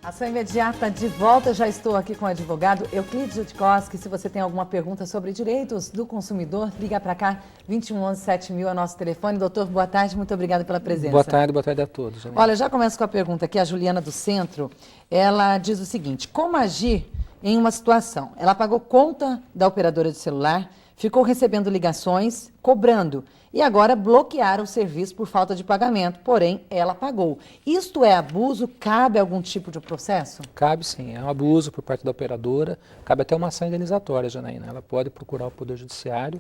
Ação imediata de volta, já estou aqui com o advogado Euclides Jutkowski. Se você tem alguma pergunta sobre direitos do consumidor, liga para cá, 2111-7000 é o nosso telefone. Doutor, boa tarde, muito obrigada pela presença. Boa tarde a todos. Janine. Olha, já começo com a pergunta aqui, a Juliana do Centro, ela diz o seguinte: como agir em uma situação? Ela pagou conta da operadora de celular, ficou recebendo ligações, cobrando, e agora bloquearam o serviço por falta de pagamento, porém ela pagou. Isto é abuso? Cabe algum tipo de processo? Cabe sim, é um abuso por parte da operadora, cabe até uma ação indenizatória, Janaína. Ela pode procurar o Poder Judiciário,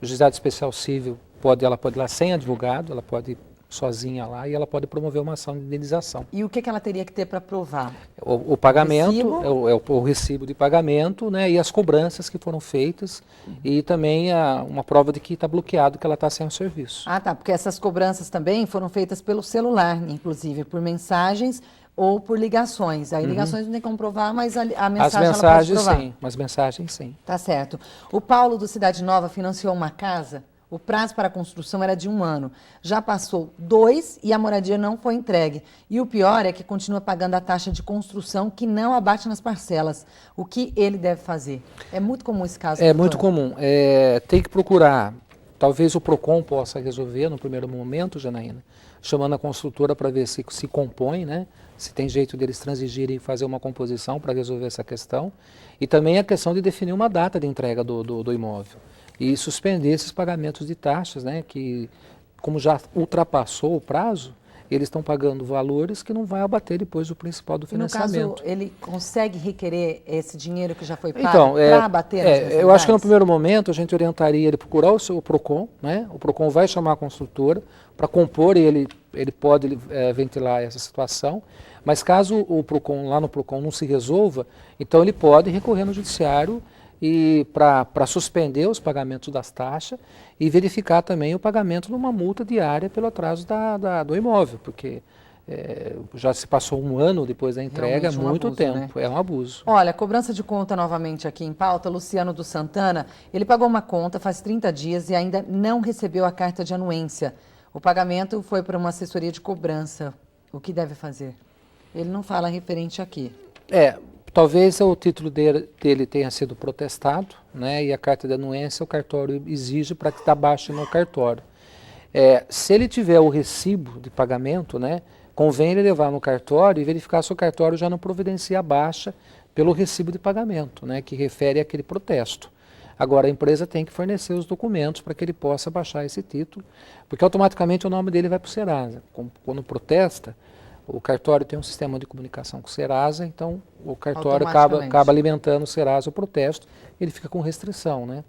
o Juizado Especial Civil ela pode ir lá sem advogado, ela pode ir sozinha lá e ela pode promover uma ação de indenização. E o que ela teria que ter para provar? O pagamento, o recibo de pagamento, né, e as cobranças que foram feitas e também uma prova de que está bloqueado, que ela está sem o serviço. Ah, tá, porque essas cobranças também foram feitas pelo celular, inclusive por mensagens ou por ligações. Aí ligações não tem como provar, mas a mensagem as mensagens ela pode provar. sim, as mensagens sim. Tá certo. O Paulo do Cidade Nova financiou uma casa. O prazo para a construção era de 1 ano. Já passou 2 e a moradia não foi entregue. E o pior é que continua pagando a taxa de construção que não abate nas parcelas. O que ele deve fazer? É muito comum esse caso. É muito comum. Tem que procurar. Talvez o PROCON possa resolver no primeiro momento, Janaína, chamando a construtora para ver se compõe, né? Se tem jeito deles transigirem e fazer uma composição para resolver essa questão. E também a questão de definir uma data de entrega do imóvel. E suspender esses pagamentos de taxas, né, que como já ultrapassou o prazo, eles estão pagando valores que não vai abater depois do principal do financiamento. No caso, ele consegue requerer esse dinheiro que já foi pago para abater as eu acho que no primeiro momento a gente orientaria ele procurar o PROCON, né? O PROCON vai chamar a construtora para compor e ele pode ventilar essa situação, mas caso o PROCON, lá no PROCON não se resolva, então ele pode recorrer no judiciário e para suspender os pagamentos das taxas e verificar também o pagamento de uma multa diária pelo atraso do imóvel, porque já se passou 1 ano depois da entrega, realmente muito abuso, tempo, né? é um abuso. Olha, cobrança de conta novamente aqui em pauta, Luciano do Santana, ele pagou uma conta faz 30 dias e ainda não recebeu a carta de anuência. O pagamento foi para uma assessoria de cobrança. O que deve fazer? Ele não fala referente aqui. Talvez o título dele tenha sido protestado, né, e a carta de anuência o cartório exige para que está baixa no cartório. Se ele tiver o recibo de pagamento, né, convém ele levar no cartório e verificar se o cartório já não providencia a baixa pelo recibo de pagamento, né, que refere àquele protesto. Agora a empresa tem que fornecer os documentos para que ele possa baixar esse título, porque automaticamente o nome dele vai para o Serasa. Quando protesta, o cartório tem um sistema de comunicação com o Serasa, então o cartório acaba alimentando o Serasa o protesto, ele fica com restrição, né?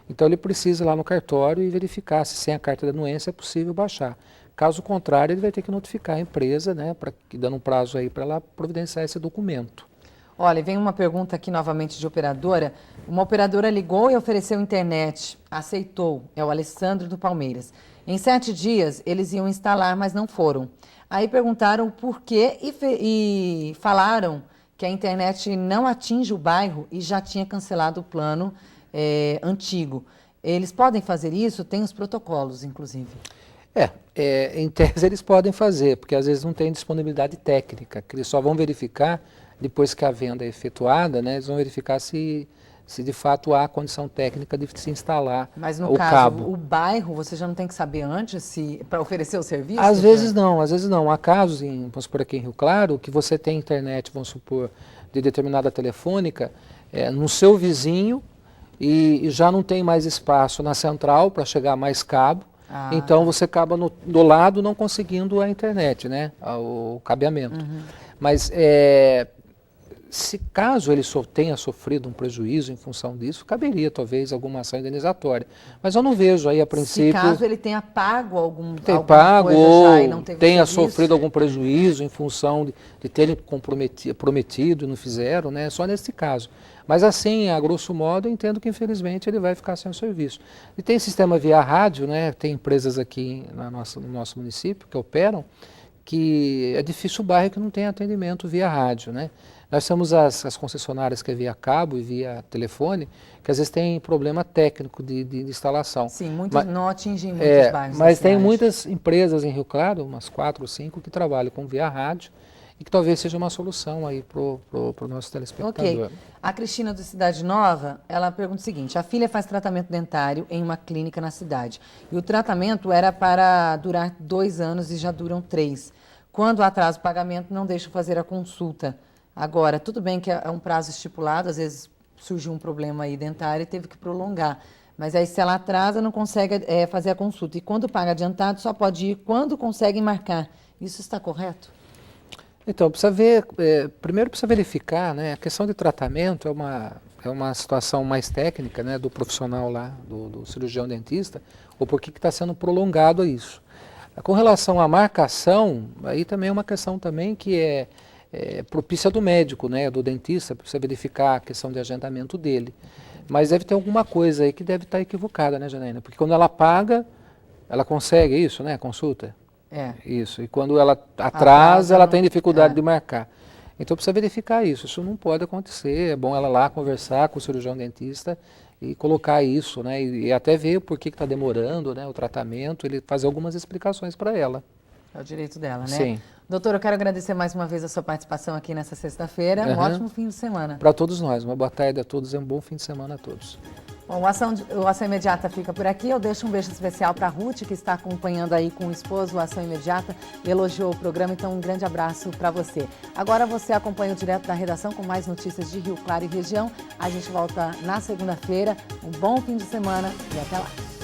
Então ele precisa ir lá no cartório e verificar se sem a carta de anuência é possível baixar. Caso contrário, ele vai ter que notificar a empresa, né, dando um prazo aí para ela providenciar esse documento. Olha, vem uma pergunta aqui novamente de operadora. Uma operadora ligou e ofereceu internet, aceitou, é o Alessandro do Palmeiras. Em 7 dias eles iam instalar, mas não foram. Aí perguntaram por quê e falaram que a internet não atinge o bairro e já tinha cancelado o plano antigo. Eles podem fazer isso? Tem os protocolos, inclusive. Em tese eles podem fazer, porque às vezes não tem disponibilidade técnica, que eles só vão verificar, depois que a venda é efetuada, né, eles vão verificar se de fato há condição técnica de se instalar o cabo. Mas no caso, o bairro, você já não tem que saber antes para oferecer o serviço? Às vezes não. Há casos, vamos supor aqui em Rio Claro, que você tem internet, vamos supor, de determinada telefônica, no seu vizinho e já não tem mais espaço na central para chegar mais cabo. Então você acaba do lado não conseguindo a internet, né, o cabeamento. Mas se caso ele tenha sofrido um prejuízo em função disso, caberia talvez alguma ação indenizatória. Mas eu não vejo aí a princípio... Se caso ele tenha pago alguma pago coisa ou já e não teve tenha serviço, sofrido algum prejuízo em função de terem prometido e não fizeram, né? Só nesse caso. Mas assim, a grosso modo, eu entendo que infelizmente ele vai ficar sem o serviço. E tem sistema via rádio, né? Tem empresas aqui no nosso município que operam, que é difícil o bairro que não tem atendimento via rádio, né? Nós temos as concessionárias que é via cabo e via telefone, que às vezes tem problema técnico de instalação. Sim, muitos não atingem muitos bairros. Mas tem muitas empresas em Rio Claro, umas 4 ou 5, que trabalham com via rádio e que talvez seja uma solução aí para o nosso telespectador. Ok. A Cristina do Cidade Nova, ela pergunta o seguinte: a filha faz tratamento dentário em uma clínica na cidade e o tratamento era para durar 2 anos e já duram 3. Quando atrasa o pagamento, não deixa fazer a consulta. Agora, tudo bem que é um prazo estipulado, às vezes surgiu um problema aí dentário e teve que prolongar. Mas aí, se ela atrasa, não consegue fazer a consulta. E quando paga adiantado, só pode ir quando consegue marcar. Isso está correto? Então, precisa ver, primeiro precisa verificar, né? A questão de tratamento é uma situação mais técnica, né, do profissional lá, do cirurgião dentista, ou por que está sendo prolongado isso. Com relação à marcação, aí também é uma questão também que é propícia do médico, né, do dentista, precisa verificar a questão de agendamento dele. Mas deve ter alguma coisa aí que deve estar equivocada, né, Janaína? Porque quando ela paga, ela consegue isso, né, a consulta? Isso. E quando ela atrasa, ela tem dificuldade de marcar. Então precisa verificar isso. Isso não pode acontecer. É bom ela lá conversar com o cirurgião dentista e colocar isso, né? E até ver por que está demorando, né, o tratamento, ele fazer algumas explicações para ela. É o direito dela, né? Sim. Doutor, eu quero agradecer mais uma vez a sua participação aqui nessa sexta-feira. Um ótimo fim de semana. Para todos nós. Uma boa tarde a todos e um bom fim de semana a todos. Bom, o Ação Imediata fica por aqui. Eu deixo um beijo especial para a Ruth, que está acompanhando aí com o esposo o Ação Imediata. Elogiou o programa, então um grande abraço para você. Agora você acompanha o Direto da Redação com mais notícias de Rio Claro e região. A gente volta na segunda-feira. Um bom fim de semana e até lá.